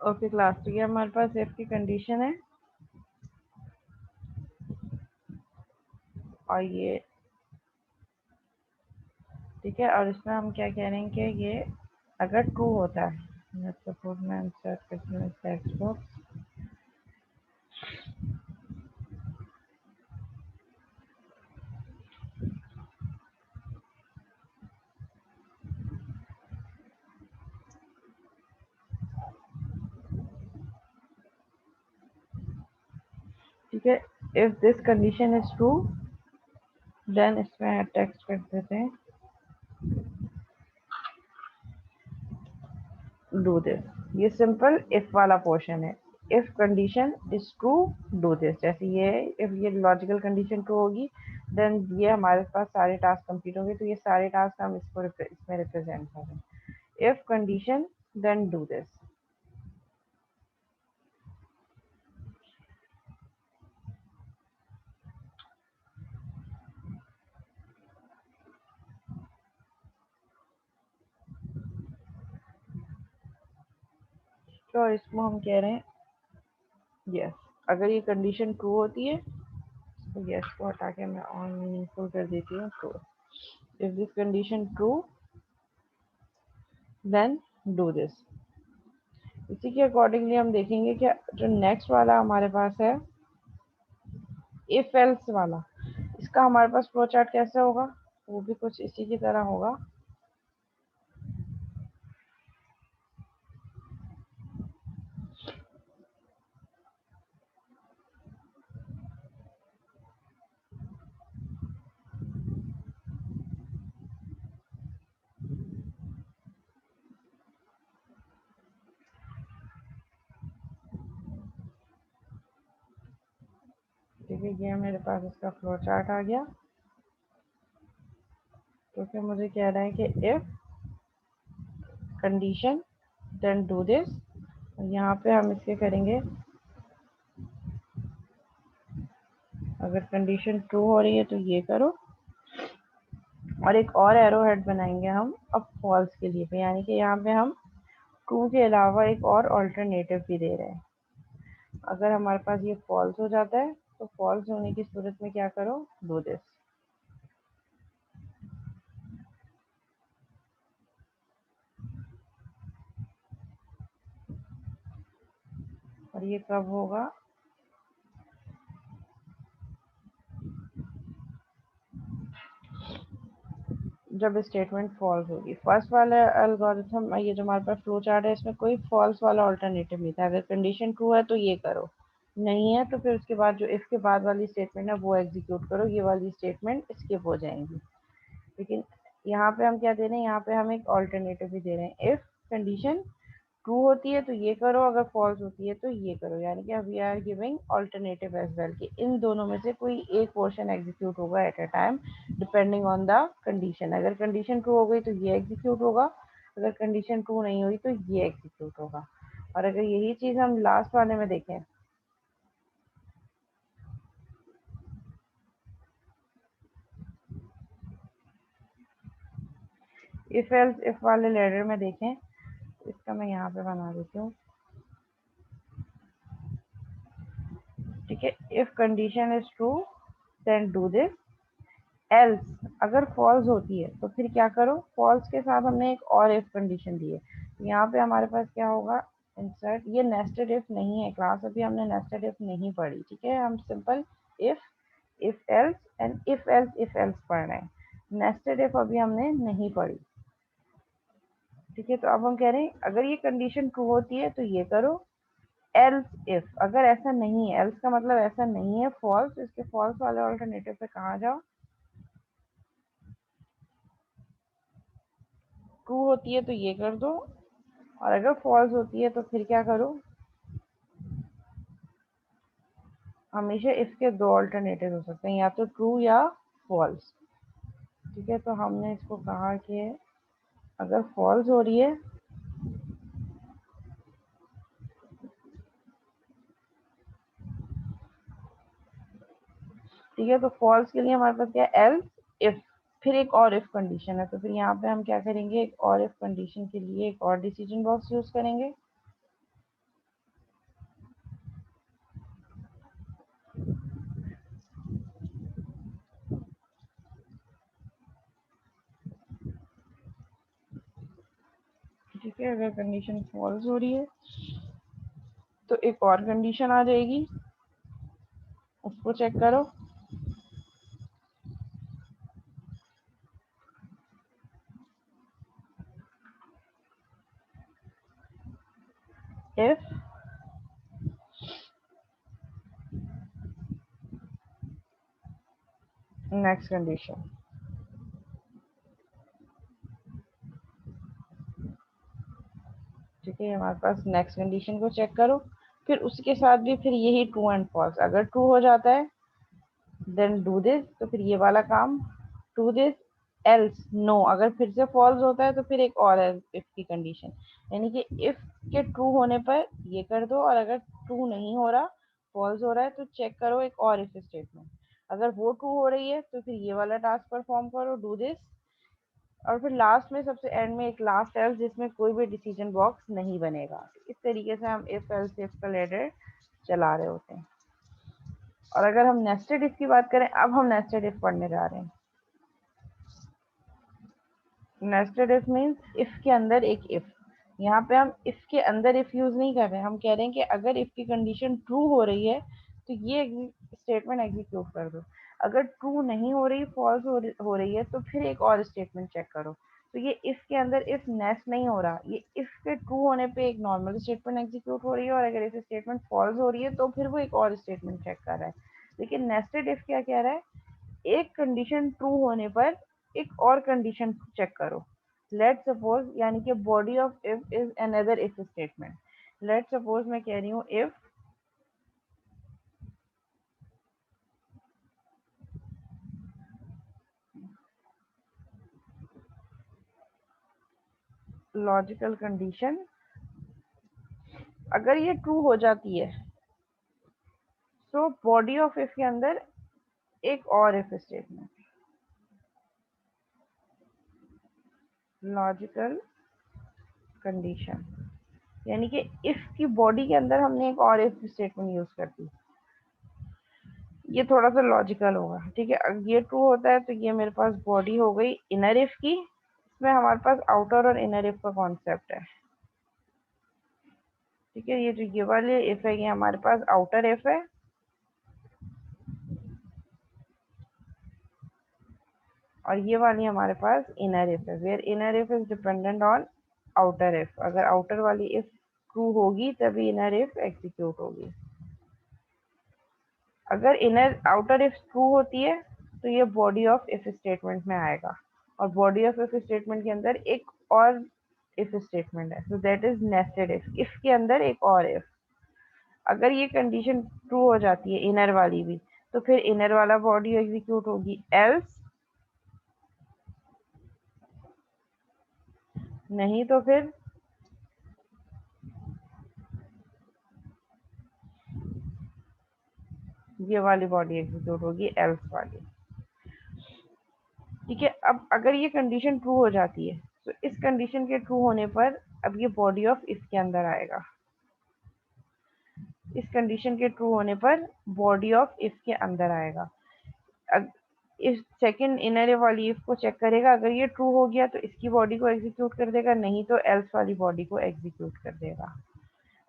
Okay class, तो ये हमारे पास इफ की कंडीशन है और ये ठीक है। और इसमें हम क्या कह रहे हैं कि ये अगर ट्रू होता है, सपोज मैं इंसर्ट करती हूँ टेक्स्ट बॉक्स, ठीक है। If this condition is true then इसमें टेक्स्ट कर देते हैं डू दिस। ये सिंपल इफ वाला पोर्शन है। If condition is true do this, जैसे ये इफ ये लॉजिकल कंडीशन ट्रू होगी देन ये हमारे पास सारे टास्क कंप्लीट होंगे, तो ये सारे टास्क हम इसको इसमें रिप्रेजेंट करें। If condition then do this. तो इसको हम कह रहे हैं यस। अगर ये कंडीशन ट्रू होती है तो यस को हटा के मैं ऑन मीनिंगफुल कर देती हूँ true. If this condition true then do this. इसी के अकॉर्डिंगली हम देखेंगे कि जो नेक्स्ट वाला हमारे पास है इफ एल्स वाला, इसका हमारे पास फ्लो चार्ट कैसे होगा, वो भी कुछ इसी की तरह होगा। ठीक है, ये मेरे पास इसका फ्लो चार्ट आ गया। तो फिर मुझे कह रहा है कि if condition then do this. यहाँ पे हम इसके करेंगे अगर कंडीशन ट्रू हो रही है तो ये करो, और एक और एरो हेड बनाएंगे हम अब फॉल्स के लिए पे, यानी कि यहाँ पे हम ट्रू के अलावा एक और ऑल्टरनेटिव भी दे रहे हैं। अगर हमारे पास ये फॉल्स हो जाता है तो फॉल्स होने की सूरत में क्या करो, डू दिस। और ये कब होगा, जब स्टेटमेंट फॉल्स होगी। फर्स्ट वाला एल्गोरिथम, ये जो हमारे पास फ्लो चार्ट है इसमें कोई फॉल्स वाला ऑल्टरनेटिव नहीं था। अगर कंडीशन ट्रू है तो ये करो, नहीं है तो फिर उसके बाद जो इफ के बाद वाली स्टेटमेंट है वो एग्जीक्यूट करो, ये वाली स्टेटमेंट स्किप हो जाएंगी। लेकिन यहाँ पे हम क्या दे रहे हैं, यहाँ पे हम एक ऑल्टरनेटिव भी दे रहे हैं। इफ कंडीशन ट्रू होती है तो ये करो, अगर फॉल्स होती है तो ये करो, यानी कि we are giving alternative as well कि इन दोनों में से कोई एक पोर्शन एग्जीक्यूट होगा at a time depending on the condition. अगर कंडीशन ट्रू हो गई तो ये एग्जीक्यूट होगा, अगर कंडीशन ट्रू नहीं हुई तो ये एग्जीक्यूट होगा। और अगर यही चीज हम लास्ट वाले में देखें, इफ एल्स इफ वाले लेटर में देखें, इसका मैं यहाँ पे बना देती हूँ। ठीक है, if condition is true then do this, else अगर फॉल्स होती है तो फिर क्या करो, फॉल्स के साथ हमने एक और इफ कंडीशन दी है। तो यहाँ पे हमारे पास क्या होगा, इंसर्ट, ये नेस्टेड इफ नहीं है क्लास, अभी हमने नेस्टेड इफ नहीं पढ़ी। ठीक है, हम simple if, if else and if else, if else पढ़ रहे हैं। नेस्टेड इफ अभी हमने नहीं पढ़ी। ठीक है, तो अब हम कह रहे हैं अगर ये कंडीशन ट्रू होती है तो ये करो, एल्स इफ अगर ऐसा नहीं है, एल्स का मतलब ऐसा नहीं है फॉल्स, इसके फॉल्स वाले ऑल्टरनेटिव पे कहाँ जाओ, ट्रू होती है तो ये कर दो, और अगर फॉल्स होती है तो फिर क्या करो, हमेशा इसके दो ऑल्टरनेटिव हो सकते हैं, या तो ट्रू या फॉल्स। ठीक है, तो हमने इसको कहा कि अगर फॉल्स हो रही है ठीक है, तो फॉल्स के लिए हमारे पास क्या है, एल्स इफ, फिर एक और इफ कंडीशन है। तो फिर यहाँ पे हम क्या करेंगे, एक और इफ कंडीशन के लिए एक और डिसीजन बॉक्स यूज करेंगे। ठीक है, अगर कंडीशन फॉल्स हो रही है तो एक और कंडीशन आ जाएगी, उसको चेक करो। इफ नेक्स्ट कंडीशन, ठीक है, हमारे पास नेक्स्ट कंडीशन को चेक करो, फिर उसके साथ भी फिर यही ट्रू एंड फॉल्स, अगर ट्रू हो जाता है देन डू दिस, तो फिर ये वाला काम डू दिस, एल्स नो, अगर फिर से फॉल्स होता है तो फिर एक और है इफ की कंडीशन, यानी कि इफ के ट्रू होने पर ये कर दो, और अगर ट्रू नहीं हो रहा, फॉल्स हो रहा है, तो चेक करो एक और इफ स्टेटमेंट, अगर वो ट्रू हो रही है तो फिर ये वाला टास्क परफॉर्म करो, डू दिस, और फिर लास्ट में सबसे एंड में एक लास्ट एल्स जिसमें कोई भी डिसीजन बॉक्स नहीं बनेगा। इस तरीके से हम इफ एल्स इफ का लेटर चला रहे होते हैं। और अगर हम नेस्टेड इफ की बात करें, अब हम नेस्टेड इफ पढ़ने जा रहे हैं। नेस्टेड इफ मीन्स इफ के अंदर एक इफ, यहाँ पे हम इफ के अंदर इफ यूज नहीं कर रहे हैं, हम कह रहे हैं कि अगर इफ की कंडीशन ट्रू हो रही है तो ये स्टेटमेंट एग्जीक्यूट कर दो, अगर ट्रू नहीं हो रही, फॉल्स हो रही है, तो फिर एक और स्टेटमेंट चेक करो। तो ये इफ के अंदर इफ नेस्ट नहीं हो रहा, ये इफ के ट्रू होने पे एक नॉर्मल स्टेटमेंट एग्जीक्यूट हो रही है, और अगर इफ स्टेटमेंट फॉल्स हो रही है तो फिर वो एक और स्टेटमेंट चेक कर रहा है। लेकिन नेस्टेड इफ क्या कह रहा है, एक कंडीशन ट्रू होने पर एक और कंडीशन चेक करो। लेट सपोज, यानी कि body of if is another if statement. Let suppose मैं कह रही हूँ इफ लॉजिकल कंडीशन अगर ये ट्रू हो जाती है तो बॉडी ऑफ इफ के अंदर एक और इफ स्टेटमेंट, लॉजिकल कंडीशन, यानी कि इफ की बॉडी के अंदर हमने एक और इफ स्टेटमेंट यूज कर दी, ये थोड़ा सा लॉजिकल होगा। ठीक है, अगर ये ट्रू होता है तो ये मेरे पास बॉडी हो गई इनर इफ की, इसमें हमारे पास आउटर और इनर इफ का कॉन्सेप्ट है। ठीक है, ये जो ये वाले इफ है ये हमारे पास आउटर इफ है, और ये वाली हमारे पास इनर इफ है, where inner if is dependent on outer if. अगर आउटर वाली इफ ट्रू होगी तभी इनर इफ एग्जीक्यूट होगी। अगर इनर आउटर इफ ट्रू होती है तो ये बॉडी ऑफ इफ स्टेटमेंट में आएगा, और बॉडी ऑफ इफ स्टेटमेंट के अंदर एक और इफ स्टेटमेंट है, so that is nested if के अंदर एक और इफ। अगर ये कंडीशन ट्रू हो जाती है इनर वाली भी, तो फिर इनर वाला बॉडी एग्जीक्यूट होगी, एल्स नहीं तो फिर ये वाली बॉडी एग्जीक्यूट होगी, एल्स वाली। ठीक है, अब अगर ये कंडीशन ट्रू हो जाती है तो इस कंडीशन के ट्रू होने पर अब ये बॉडी ऑफ इफ के अंदर आएगा, इस कंडीशन के ट्रू होने पर बॉडी ऑफ इफ के अंदर आएगा। इस सेकंड इनर वाली इफ को चेक करेगा, अगर ये ट्रू हो गया तो इसकी बॉडी को एग्जीक्यूट कर देगा, नहीं तो एल्स वाली बॉडी को एग्जीक्यूट कर देगा।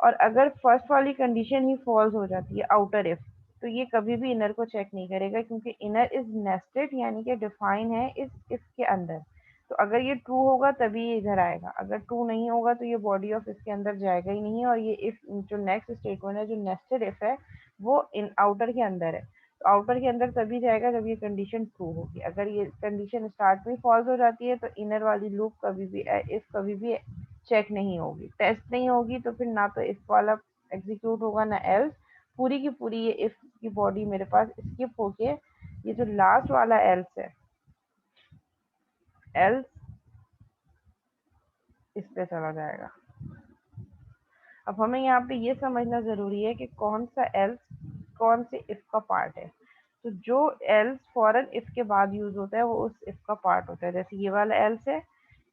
और अगर फर्स्ट वाली कंडीशन ही फॉल्स हो जाती है आउटर इफ, तो ये कभी भी इनर को चेक नहीं करेगा, क्योंकि इनर इज नेस्टेड यानी कि डिफाइन है इस इफ के अंदर। तो अगर ये ट्रू होगा तभी ये इधर आएगा, अगर ट्रू नहीं होगा तो ये बॉडी ऑफ इफ के अंदर जाएगा ही नहीं, और ये इफ जो नेक्स्ट स्टेटमेंट है जो नेस्टेड इफ है वो इन आउटर के अंदर है, तो आउटर के अंदर तभी जाएगा जब ये कंडीशन ट्रू होगी। अगर ये कंडीशन स्टार्ट में फॉल्स हो जाती है तो इनर वाली लूप कभी भी इफ कभी भी चेक नहीं होगी, टेस्ट नहीं होगी, तो फिर ना तो इफ वाला एग्जीक्यूट होगा ना एल्स। पूरी की पूरी ये इफ की बॉडी मेरे पास स्किप होके ये जो लास्ट वाला एल्स है, एल्स इस पे चला जाएगा। अब हमें यहाँ पे ये समझना जरूरी है कि कौन सा एल्स कौन से इफ का पार्ट है। तो जो एल्स फॉरन इफ के बाद यूज होता है वो उस इफ का पार्ट होता है, जैसे ये वाला एल्स है,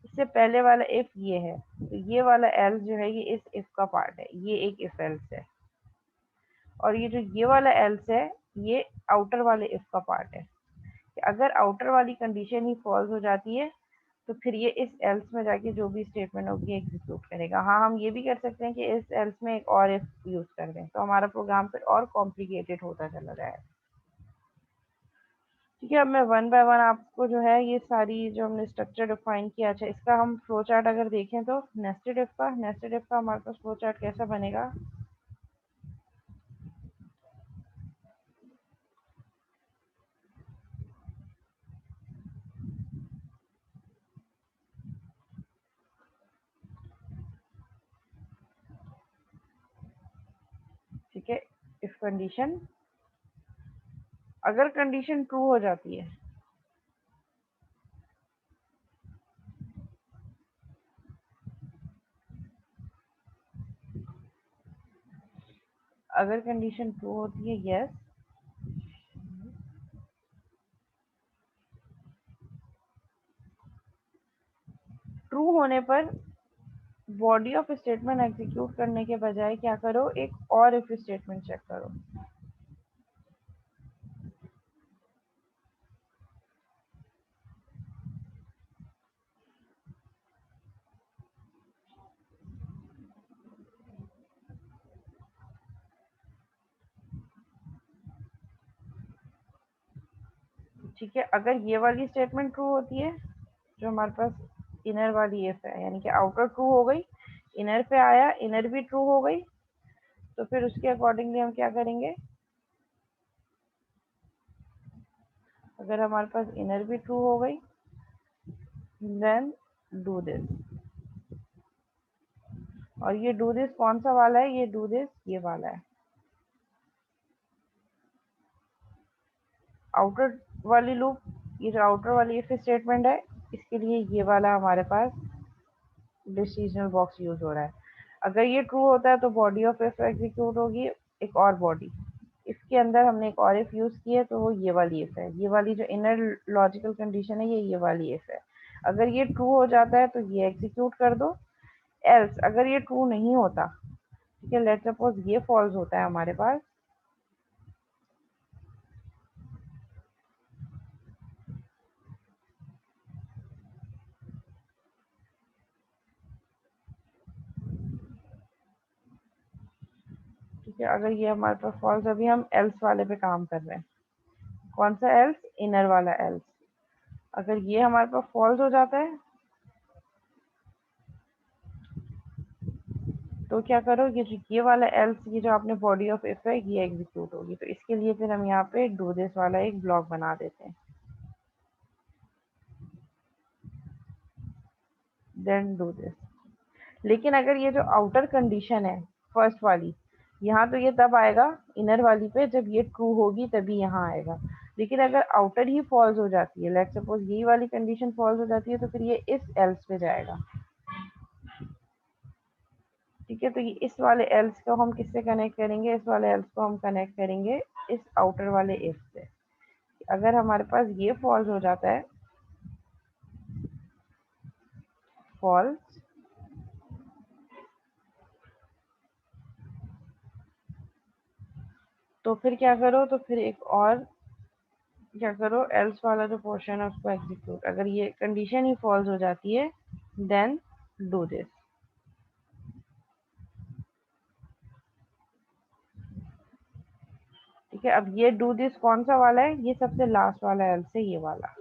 इससे पहले वाला इफ ये है, तो ये वाला एल्स जो है ये इस इफ का पार्ट है, ये एक इफ एल्स है। और ये जो ये वाला एल्स है ये आउटर वाले इफ का पार्ट है, कि अगर आउटर वाली कंडीशन ही फॉल्स हो जाती है तो फिर ये इस एल्स में जाके जो भी स्टेटमेंट होगी एग्जीक्यूट करेगा। हाँ, हम ये भी कर सकते हैं कि इस एल्स में एक और इफ यूज कर दें, तो हमारा प्रोग्राम फिर और कॉम्प्लिकेटेड होता चला जाएगा। ठीक है, अब मैं वन बाय वन आपको जो है ये सारी जो हमने स्ट्रक्चर डिफाइन किया, अच्छा इसका हम फ्लो चार्ट अगर देखें तो नेस्टेड इफ का हमारे पास फ्लो चार्ट कैसा बनेगा। ठीक है, इफ कंडीशन, अगर कंडीशन ट्रू हो जाती है, अगर कंडीशन ट्रू होती है यस, ट्रू होने पर बॉडी ऑफ स्टेटमेंट एग्जीक्यूट करने के बजाय क्या करो, एक और इफ स्टेटमेंट चेक करो। ठीक है, अगर ये वाली स्टेटमेंट ट्रू होती है, जो हमारे पास इनर वाली इफ है, यानी कि आउटर ट्रू हो गई, इनर पे आया, इनर भी ट्रू हो गई, तो फिर उसके अकॉर्डिंगली हम क्या करेंगे, अगर हमारे पास इनर भी ट्रू हो गई देन डू दिस। और ये डू दिस कौन सा वाला है, ये डू दिस ये वाला है, आउटर वाली लूप, ये जो आउटर वाली इफ स्टेटमेंट है, इसके लिए ये वाला हमारे पास डिसीजनल बॉक्स यूज हो रहा है। अगर ये ट्रू होता है तो बॉडी ऑफ इफ एग्जीक्यूट होगी, एक और बॉडी, इसके अंदर हमने एक और इफ यूज की है, तो वो ये वाली इफ है, ये वाली जो इनर लॉजिकल कंडीशन है ये वाली इफ है। अगर ये ट्रू हो जाता है तो ये एग्जीक्यूट कर दो, एल्स अगर ये ट्रू नहीं होता, ठीक है, लेट्स सपोज ये फॉल्स होता है हमारे पास, ठीक है, अगर ये हमारे पास फॉल्स, अभी हम एल्स वाले पे काम कर रहे हैं, कौन सा एल्स, इनर वाला एल्स, अगर ये हमारे पास फॉल्स हो जाता है तो क्या करो, ये जो ये वाला एल्स, ये जो आपने बॉडी ऑफ इफ है ये एग्जीक्यूट होगी, तो इसके लिए फिर हम यहाँ पे डू दिस वाला एक ब्लॉक बना देते हैं, देन डू दिस। लेकिन अगर ये जो आउटर कंडीशन है फर्स्ट वाली, यहाँ तो ये तब आएगा इनर वाली पे जब ये ट्रू होगी तभी यहाँ आएगा, लेकिन अगर आउटर ही फॉल्स हो जाती है, लेट्स सपोज यही वाली कंडीशन फॉल्स हो जाती है, तो फिर ये इस एल्स पे जाएगा। ठीक है, तो ये इस वाले एल्स को हम किससे कनेक्ट करेंगे, इस वाले एल्स को हम कनेक्ट करेंगे इस आउटर वाले इफ से। अगर हमारे पास ये फॉल्स हो जाता है, फॉल्स, तो फिर क्या करो, तो फिर एक और क्या करो, एल्स वाला जो पोर्शन है उसको एग्जीक्यूट, अगर ये कंडीशन ही फॉल्स हो जाती है देन डू दिस। ठीक है, अब ये डू दिस कौन सा वाला है, ये सबसे लास्ट वाला एल्स है, ये वाला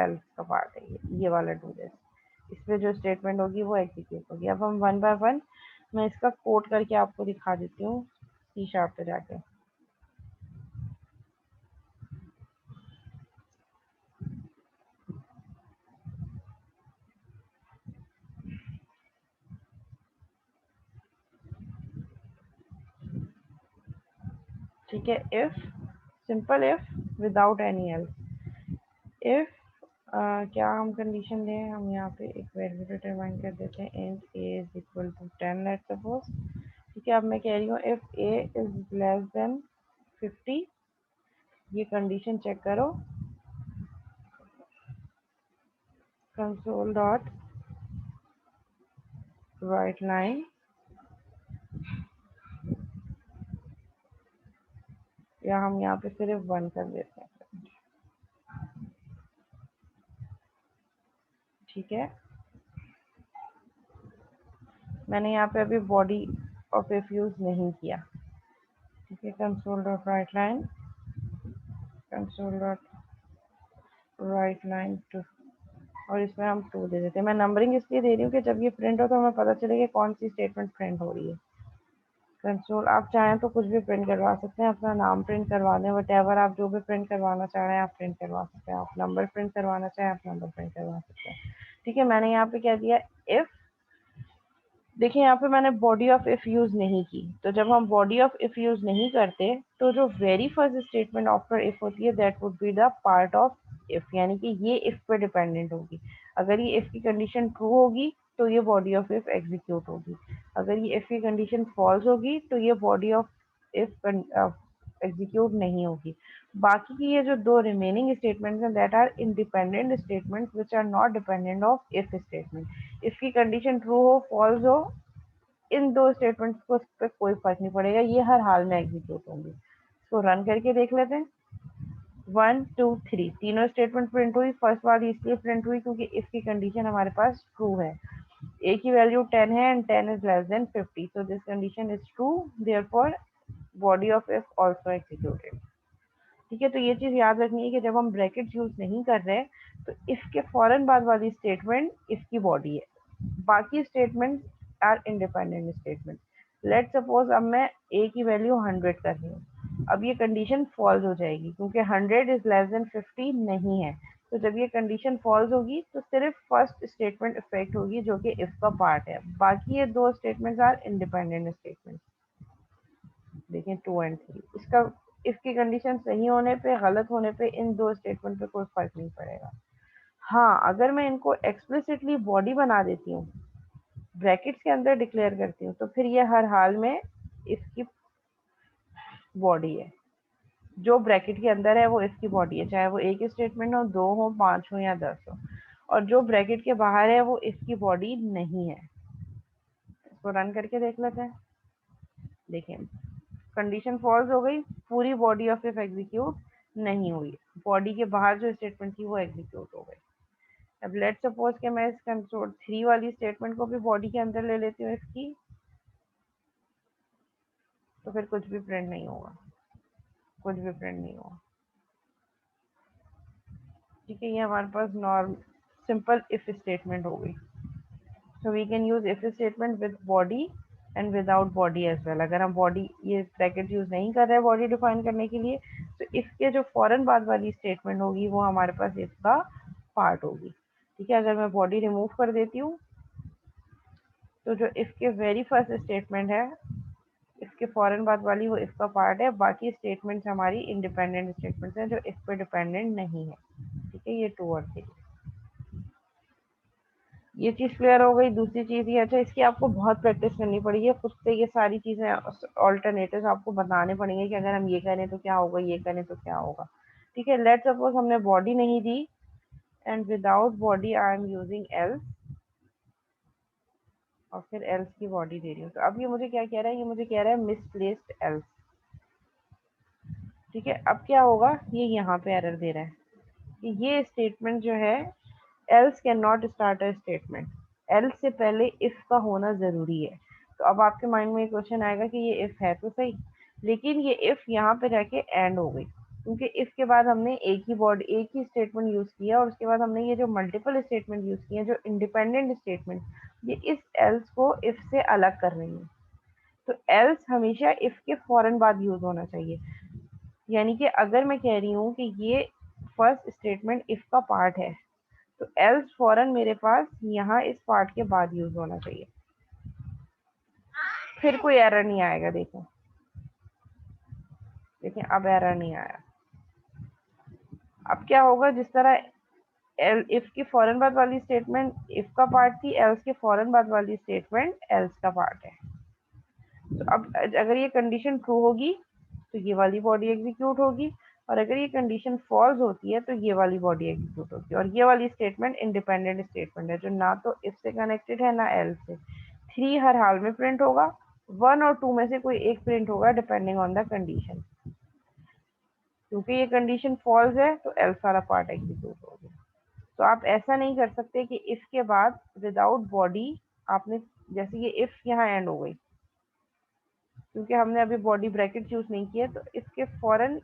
एल्स का पार्ट है, ये वाला डू दिस, इस पे जो स्टेटमेंट होगी वो एग्जीक्यूट होगी। अब हम वन बाय वन मैं इसका कोड करके आपको दिखा देती हूँ सी शार्प पे जाके। ठीक है, if, simple if without any else, if क्या हम कंडीशन दें, हम यहाँ पे एक वेरिएबल डिटरमाइन कर देते हैं, int a is equal to 10 let's suppose. ठीक है, अब मैं कह रही हूँ if a is less than 50, ये कंडीशन चेक करो, कंसोल डॉट राइट लाइन, या हम यहाँ पे सिर्फ वन कर देते हैं। ठीक है, मैंने यहाँ पे अभी बॉडी ऑफ इफ यूज नहीं किया। ठीक है, console dot write line, console dot write line two, और इसमें हम 2 दे देते हैं। मैं नंबरिंग इसलिए दे रही हूँ कि जब ये प्रिंट हो तो हमें पता चले कि कौन सी स्टेटमेंट प्रिंट हो रही है। कंसोल, आप चाहें तो कुछ भी प्रिंट करवा सकते हैं, अपना नाम प्रिंट करवा दें, वटेवर आप जो भी प्रिंट करवाना चाह रहे हैं आप प्रिंट करवा सकते हैं। आप नंबर प्रिंट करवाना चाहें आप नंबर प्रिंट करवा सकते हैं। ठीक है, मैंने यहाँ पे क्या दिया, इफ, देखिए यहाँ पे मैंने बॉडी ऑफ इफ यूज नहीं की, तो जब हम बॉडी ऑफ इफ यूज नहीं करते तो जो very first statement after if होती है that would be the part of if, यानी कि ये इफ पे डिपेंडेंट होगी। अगर ये इफ की कंडीशन ट्रू होगी तो ये बॉडी ऑफ इफ एग्जीक्यूट होगी, अगर ये इफ की कंडीशन फॉल्स होगी तो ये बॉडी ऑफ इफ एग्जीक्यूट नहीं होगी। बाकी की ये जो 2 रिमेनिंग स्टेटमेंट्स हैं that are independent statements which are not dependent of if statement. If की कंडीशन ट्रू हो फॉल्स हो, इन 2 स्टेटमेंट्स को, उस पर कोई फर्क नहीं पड़ेगा, ये हर हाल में एग्जीक्यूट होंगे। इसको रन करके देख लेते हैं। 1 2 3 तीनों स्टेटमेंट प्रिंट हुई। फर्स्ट वाली इसलिए प्रिंट हुई क्योंकि इफ की कंडीशन हमारे पास ट्रू है, ए की वैल्यू 10 है and 10 is less than 50, so this condition is true, therefore body of if also executed. ठीक है, तो ये चीज याद रखनी है कि जब हम ब्रैकेट यूज नहीं कर रहे तो इफ के फौरन बाद वाली स्टेटमेंट इफ की बॉडी है, बाकी statement are independent statement. Let suppose अब मैं ए की वैल्यू 100 कर रही हूँ, अब ये कंडीशन फॉल्स हो जाएगी क्योंकि 100 इज लेस देन 50 नहीं है। तो जब ये कंडीशन फॉल्स होगी तो सिर्फ फर्स्ट स्टेटमेंट इफेक्ट होगी जो कि इफ का पार्ट है, बाकी ये 2 स्टेटमेंट्स आर इंडिपेंडेंट स्टेटमेंट। देखें 2 एंड 3, इसका इफ की कंडीशन सही होने पे गलत होने पे इन 2 स्टेटमेंट पे कोई फर्क नहीं पड़ेगा। हाँ, अगर मैं इनको एक्सप्लिसिटली बॉडी बना देती हूँ, ब्रैकेट्स के अंदर डिक्लेयर करती हूँ, तो फिर ये हर हाल में इसकी बॉडी है। जो ब्रैकेट के अंदर है वो इसकी बॉडी है, चाहे वो एक स्टेटमेंट हो, 2 हो, 5 हो या 10 हो। और जो ब्रैकेट के बाहर है वो इसकी बॉडी नहीं है। इसको रन करके देख लेते हैं। देखिए, कंडीशन फॉल्स हो गई, पूरी बॉडी ऑफ इफ एग्जीक्यूट नहीं हुई, बॉडी के बाहर जो स्टेटमेंट थी वो एग्जीक्यूट हो गई। अब लेट सपोज कि मैं इस कंसोल 3 वाली स्टेटमेंट को भी बॉडी के अंदर ले लेती हूँ इसकी, तो फिर कुछ भी प्रिंट नहीं होगा, कुछ भी प्रिंट नहीं होगा। ठीक है, ये हमारे पास नॉर्म सिंपल इफ स्टेटमेंट हो गई। So we can use if statement with body and without body as well. अगर हम बॉडी, ये ब्रैकेट यूज नहीं कर रहे हैं बॉडी डिफाइन करने के लिए, तो इफ के जो फौरन बाद वाली स्टेटमेंट होगी वो हमारे पास इसका पार्ट होगी। ठीक है, अगर मैं बॉडी रिमूव कर देती हूँ तो जो इफ के वेरी फर्स्ट स्टेटमेंट है, इसके फौरन बाद वाली, वो इसका पार्ट है, बाकी स्टेटमेंट्स हमारी इंडिपेंडेंट स्टेटमेंट्स हैं जो इस पे डिपेंडेंट नहीं है। ठीक है, ये 2 और 3, ये चीज़ क्लियर हो गई। दूसरी चीज़ ये, अच्छा इसकी आपको बहुत प्रैक्टिस करनी पड़ेगी, खुद से ये सारी चीज़ें ऑल्टरनेटिव आपको बताने पड़ेंगे कि अगर हम ये करें तो क्या होगा, ये करें तो क्या होगा। ठीक है, लेट सपोज हमने बॉडी नहीं दी and without body I am using else, और फिर एल्स की बॉडी दे रही हूँ। तो अब ये मुझे क्या कह रहा है, ये मुझे कह रहा है मिसप्लेस्ड एल्स। ठीक है, अब क्या होगा, ये यहाँ पे एरर दे रहा है कि ये स्टेटमेंट जो है, else can not start a statement, else से पहले इफ का होना जरूरी है। तो अब आपके माइंड में एक क्वेश्चन आएगा कि ये इफ है तो सही, लेकिन ये इफ यहाँ पे जाके एंड हो गई क्योंकि इफ के बाद हमने एक ही वर्ड, एक ही स्टेटमेंट यूज किया, और उसके बाद हमने ये जो मल्टीपल स्टेटमेंट यूज किए जो इंडिपेंडेंट स्टेटमेंट, ये इस एल्स को इफ से अलग कर रही है। तो एल्स हमेशा इफ के फौरन बाद यूज होना चाहिए, यानी कि अगर मैं कह रही हूँ कि ये फर्स्ट स्टेटमेंट इफ का पार्ट है तो एल्स फौरन मेरे पास यहाँ इस पार्ट के बाद यूज होना चाहिए, फिर कोई एरर नहीं आएगा। देखो, देखिए अब एरर नहीं आया। अब क्या होगा, जिस तरह इफ की फौरन बाद वाली स्टेटमेंट इफ का पार्ट थी, एल्स के फौरन बाद वाली स्टेटमेंट एल्स का पार्ट है। तो अब अगर ये कंडीशन ट्रू होगी तो ये वाली बॉडी एग्जीक्यूट होगी, और अगर ये कंडीशन फॉल्स होती है तो ये वाली बॉडी एग्जीक्यूट होगी, और ये वाली स्टेटमेंट इंडिपेंडेंट स्टेटमेंट है जो ना तो इफ से कनेक्टेड है ना एल्स से। 3 हर हाल में प्रिंट होगा, 1 और 2 में से कोई एक प्रिंट होगा डिपेंडिंग ऑन द कंडीशन। क्योंकि ये कंडीशन फॉल्स है तो एल्स वाला पार्ट एग्जीक्यूट होगा। तो आप ऐसा नहीं कर सकते कि इफ के बाद विदाउट बॉडी आपने, जैसे ये इफ यहाँ एंड हो गई, क्योंकि हमने अभी बॉडी ब्रैकेट यूज नहीं किया, तो इसके फौरन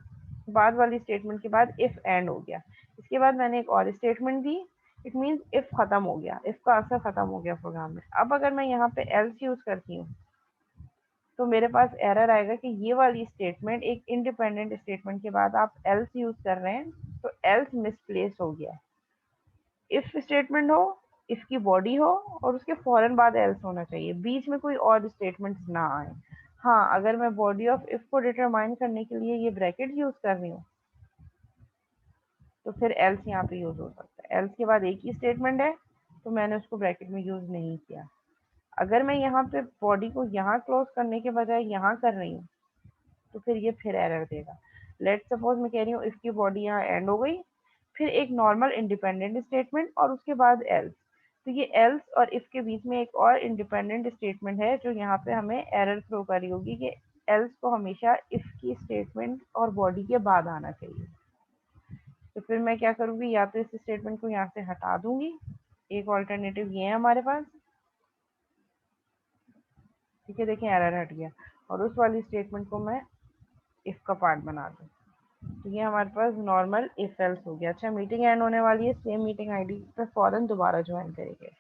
बाद वाली स्टेटमेंट के बाद इफ एंड हो गया। इसके बाद मैंने एक और statement the, it means if खत्म हो गया, इफ का असर खत्म हो गया प्रोग्राम में। अब अगर मैं यहाँ पे एल्स यूज करती हूँ तो मेरे पास एरर आएगा कि ये वाली स्टेटमेंट, एक इंडिपेंडेंट स्टेटमेंट के बाद आप एल्स यूज कर रहे हैं, तो एल्स मिसप्लेस हो गया है। इफ स्टेटमेंट हो, इफ की बॉडी हो और उसके फौरन बाद एल्स होना चाहिए, बीच में कोई और स्टेटमेंट ना आए। हाँ, अगर मैं बॉडी ऑफ इफ को डिटरमाइन करने के लिए ये ब्रैकेट यूज कर रही हूँ तो फिर एल्स यहाँ पे यूज हो सकता है। एल्स के बाद एक ही स्टेटमेंट है तो मैंने उसको ब्रैकेट में यूज नहीं किया। अगर मैं यहाँ पे बॉडी को यहाँ क्लोज करने के बजाय यहाँ कर रही हूँ तो फिर ये फिर एरर देगा। लेट सपोज मैं कह रही हूँ इसकी बॉडी यहाँ एंड हो गई, फिर एक नॉर्मल इंडिपेंडेंट स्टेटमेंट और उसके बाद एल्स, तो ये एल्स और इफ के बीच में एक और इंडिपेंडेंट स्टेटमेंट है जो यहाँ पे हमें एरर थ्रो करी होगी कि एल्स को हमेशा इफ की स्टेटमेंट और बॉडी के बाद आना चाहिए। तो फिर मैं क्या करूँगी, या तो इस स्टेटमेंट को यहाँ से हटा दूंगी, एक ऑल्टरनेटिव ये है हमारे पास, ठीक है, देखें एरर हट गया, और उस वाली स्टेटमेंट को मैं इफ का पार्ट बना दूँ। तो ये हमारे पास नॉर्मल इफ एल्स हो गया। अच्छा, मीटिंग एंड होने वाली है, सेम मीटिंग आईडी पे फौरन दोबारा ज्वाइन करेंगे।